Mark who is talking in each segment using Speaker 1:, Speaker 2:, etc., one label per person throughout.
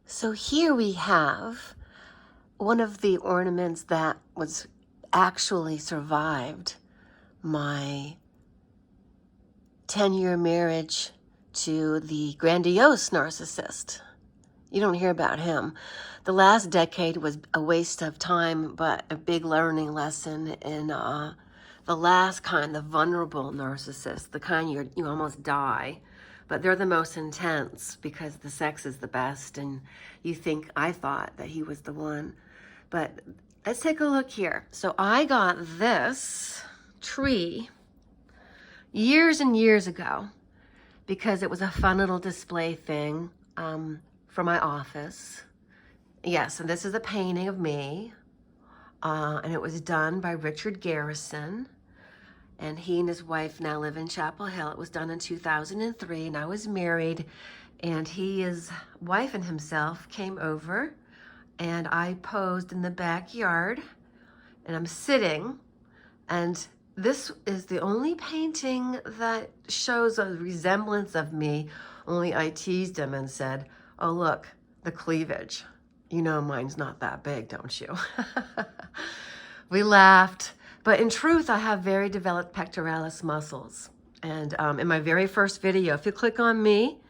Speaker 1: So here we have one of the ornaments that was actually survived my 10-year marriage to the grandiose narcissist. You don't hear about him. The last decade was a waste of time, but a big learning lesson in the last kind, the vulnerable narcissist, the kind you almost die. But they're the most intense because the sex is the best, and I thought that he was the one. But let's take a look here. So I got this tree years and years ago because it was a fun little display thing for my office. Yes, and this is a painting of me, and it was done by Richard Garrison, and he and his wife now live in Chapel Hill. It was done in 2003, and I was married, and his wife and himself came over, and I posed in the backyard, and I'm sitting, and this is the only painting that shows a resemblance of me, only I teased him and said, "Oh, look, the cleavage. You know mine's not that big, don't you?" We laughed. But in truth, I have very developed pectoralis muscles. And in my very first video, if you click on me,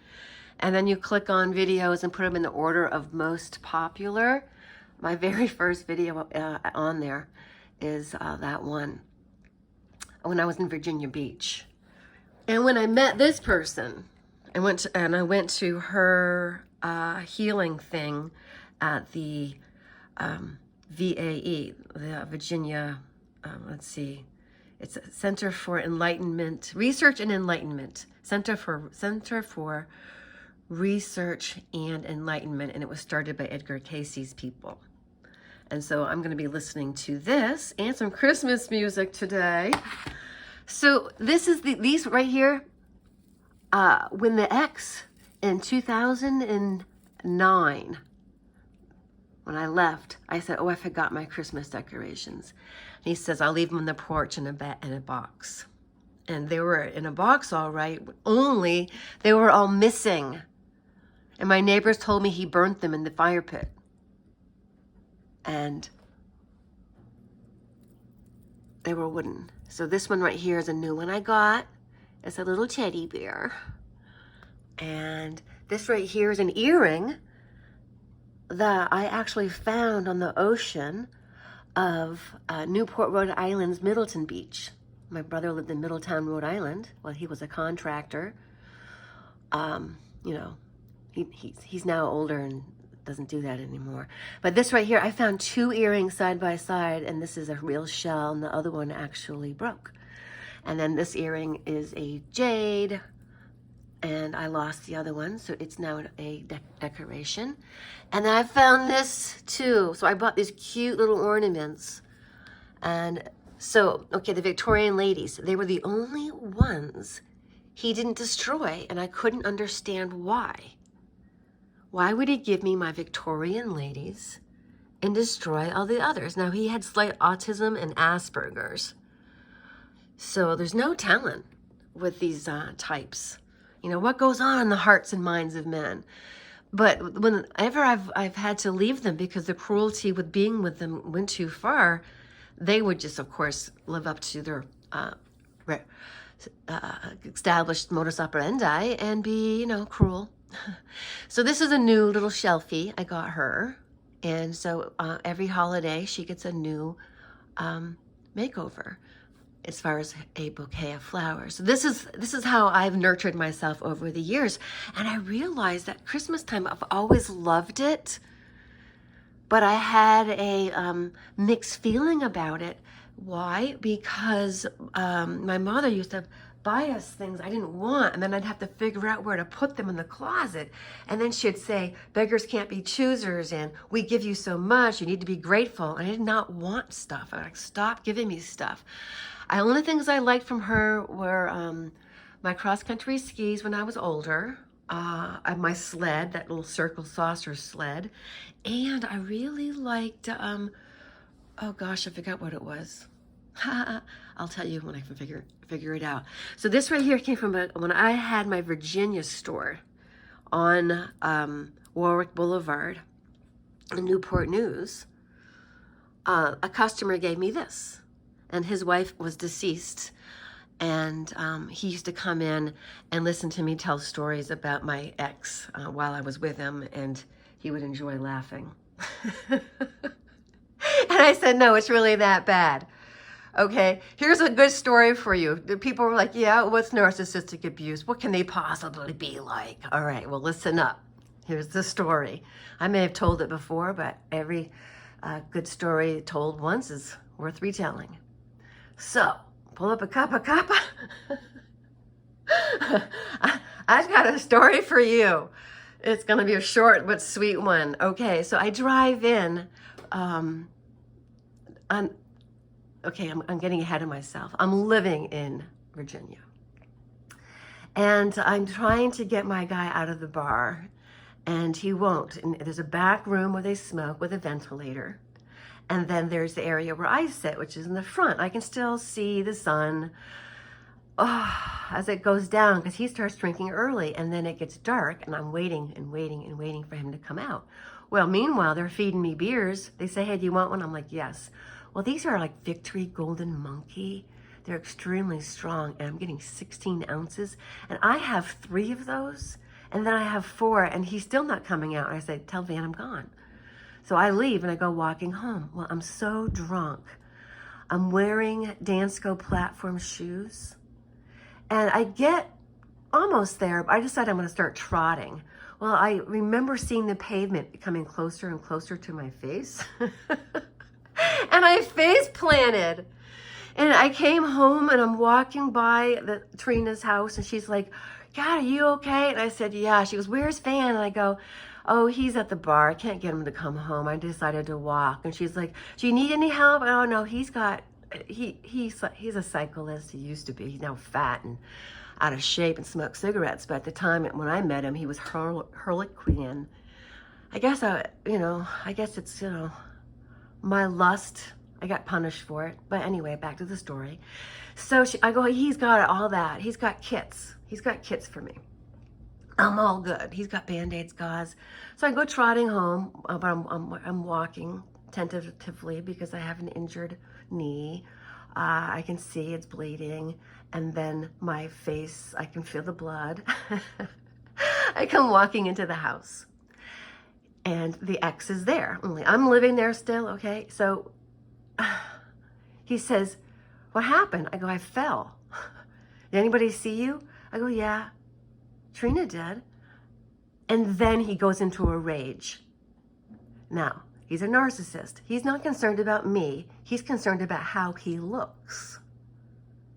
Speaker 1: and then you click on videos and put them in the order of most popular, my very first video on there is that one, when I was in Virginia Beach. And when I met this person, I went to her healing thing at the VAE, the Virginia, let's see, it's a Center for Enlightenment, Research and Enlightenment, Center for Research and Enlightenment, and it was started by Edgar Cayce's people. And so I'm going to be listening to this and some Christmas music today. So this is these right here, when the ex in 2009, when I left, I said, "Oh, I forgot my Christmas decorations." And he says, "I'll leave them on the porch in a box." And they were in a box, all right, only they were all missing. And my neighbors told me he burnt them in the fire pit. And they were wooden. So this one right here is a new one I got. It's a little teddy bear. And this right here is an earring that I actually found on the ocean of Newport, Rhode Island's Middleton Beach. My brother lived in Middletown, Rhode Island. Well, he was a contractor. He's now older and doesn't do that anymore. But this right here, I found two earrings side by side, and this is a real shell, and the other one actually broke. And then this earring is a jade, and I lost the other one, so it's now a decoration. And I found this too. So I bought these cute little ornaments. And so, okay, the Victorian ladies, they were the only ones he didn't destroy, and I couldn't understand why. Why would he give me my Victorian ladies and destroy all the others? Now, he had slight autism and Asperger's. So there's no talent with these types. You know, what goes on in the hearts and minds of men? But whenever I've had to leave them because the cruelty with being with them went too far, they would just, of course, live up to their established modus operandi and be, cruel. So this is a new little shelfie I got her. And so every holiday she gets a new makeover as far as a bouquet of flowers. So this is how I've nurtured myself over the years. And I realized that Christmas time, I've always loved it, but I had a mixed feeling about it. Why? Because my mother used to buy us things I didn't want, and then I'd have to figure out where to put them in the closet. And then she'd say, "Beggars can't be choosers, and we give you so much, you need to be grateful." And I did not want stuff. I like, stop giving me stuff. The only things I liked from her were my cross-country skis when I was older, my sled, that little circle saucer sled, and I really liked, oh gosh, I forgot what it was. I'll tell you when I can figure it out. So this right here came from when I had my Virginia store on Warwick Boulevard in Newport News, a customer gave me this, and his wife was deceased, and he used to come in and listen to me tell stories about my ex while I was with him, and he would enjoy laughing. And I said, no, it's really that bad. Okay, here's a good story for you. The people were like, yeah, what's narcissistic abuse? What can they possibly be like? All right, well, listen up. Here's the story. I may have told it before, but every good story told once is worth retelling. So, pull up a cuppa. I've got a story for you. It's going to be a short but sweet one. Okay, so I drive in. Okay, I'm getting ahead of myself. I'm living in Virginia. And I'm trying to get my guy out of the bar, and he won't. And there's a back room where they smoke with a ventilator. And then there's the area where I sit, which is in the front. I can still see the sun as it goes down, because he starts drinking early, and then it gets dark, and I'm waiting and waiting and waiting for him to come out. Well, meanwhile, they're feeding me beers. They say, hey, do you want one? I'm like, yes. Well, these are like Victory Golden Monkey. They're extremely strong, and I'm getting 16 ounces. And I have 3 of those, and then I have 4, and he's still not coming out. And I say, tell Van I'm gone. So I leave, and I go walking home. Well, I'm so drunk. I'm wearing Dansko platform shoes, and I get almost there, but I decide I'm going to start trotting. Well, I remember seeing the pavement coming closer and closer to my face. And I face planted. And I came home, and I'm walking by Trina's house, and she's like, God, are you okay? And I said, yeah. She goes, where's Van? And I go, oh, he's at the bar. I can't get him to come home. I decided to walk. And she's like, do you need any help? Oh, no, he's a cyclist. He used to be. He's now fat and out of shape and smokes cigarettes. But at the time when I met him, he was Harlequin. I guess it's, my lust. I got punished for it. But anyway, back to the story. So I go, he's got all that. He's got kits. He's got kits for me. I'm all good. He's got Band-Aids, gauze. So I go trotting home, but I'm walking tentatively because I have an injured knee. I can see it's bleeding. And then my face, I can feel the blood. I come walking into the house. And the ex is there. I'm living there still, okay? So he says, what happened? I go, I fell. Did anybody see you? I go, yeah, Trina did. And then he goes into a rage. Now, he's a narcissist. He's not concerned about me. He's concerned about how he looks.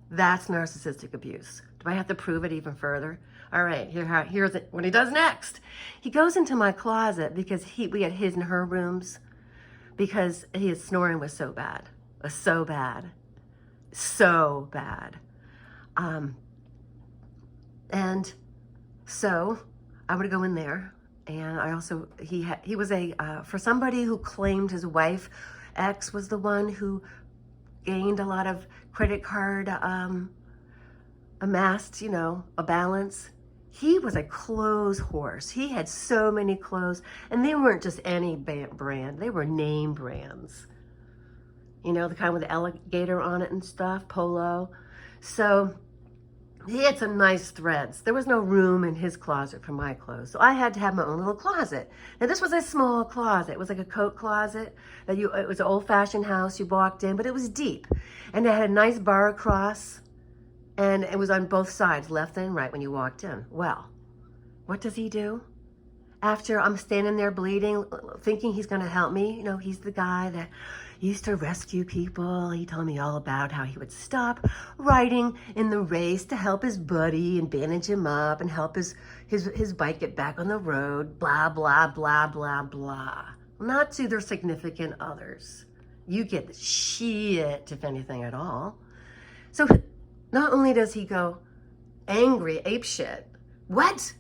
Speaker 1: That's narcissistic abuse. Do I have to prove it even further? All right, here's what he does next. He goes into my closet because we had his and her rooms because his snoring was so bad. So bad. And so I would go in there, and I also, he was for somebody who claimed his wife, ex was the one who gained a lot of credit card, amassed, a balance. He was a clothes horse. He had so many clothes, and they weren't just any brand. They were name brands. The kind with the alligator on it and stuff, Polo. So he had some nice threads. There was no room in his closet for my clothes, so I had to have my own little closet. Now, this was a small closet. It was like a coat closet. It was an old-fashioned house. You walked in, but it was deep, and it had a nice bar across. And it was on both sides, left and right, when you walked in. Well, what does he do? After I'm standing there bleeding, thinking he's going to help me, he's the guy that used to rescue people. He told me all about how he would stop riding in the race to help his buddy and bandage him up and help his bike get back on the road, blah, blah, blah, blah, blah. Not to their significant others. You get the shit, if anything at all. So not only does he go angry, apeshit. What?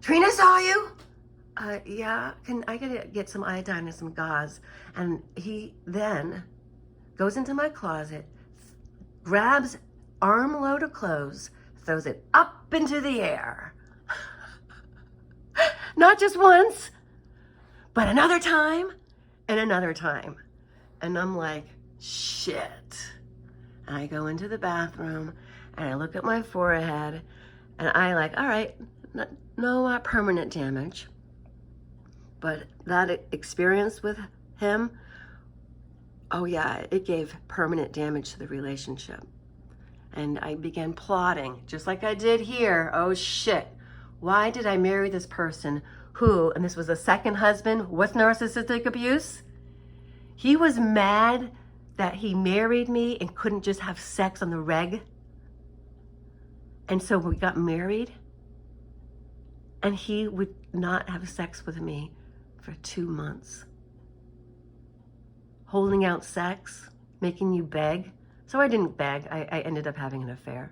Speaker 1: Trina saw you? Yeah, I gotta get some iodine and some gauze. And he then goes into my closet, grabs armload of clothes, throws it up into the air. Not just once, but another time and another time. And I'm like, shit. And I go into the bathroom and I look at my forehead and I like, all right, no permanent damage. But that experience with him, oh yeah, it gave permanent damage to the relationship. And I began plotting, just like I did here. Oh shit, why did I marry this person who, and this was a second husband with narcissistic abuse? He was mad that he married me and couldn't just have sex on the reg. And so we got married and he would not have sex with me for 2 months. Holding out sex, making you beg. So I didn't beg, I ended up having an affair.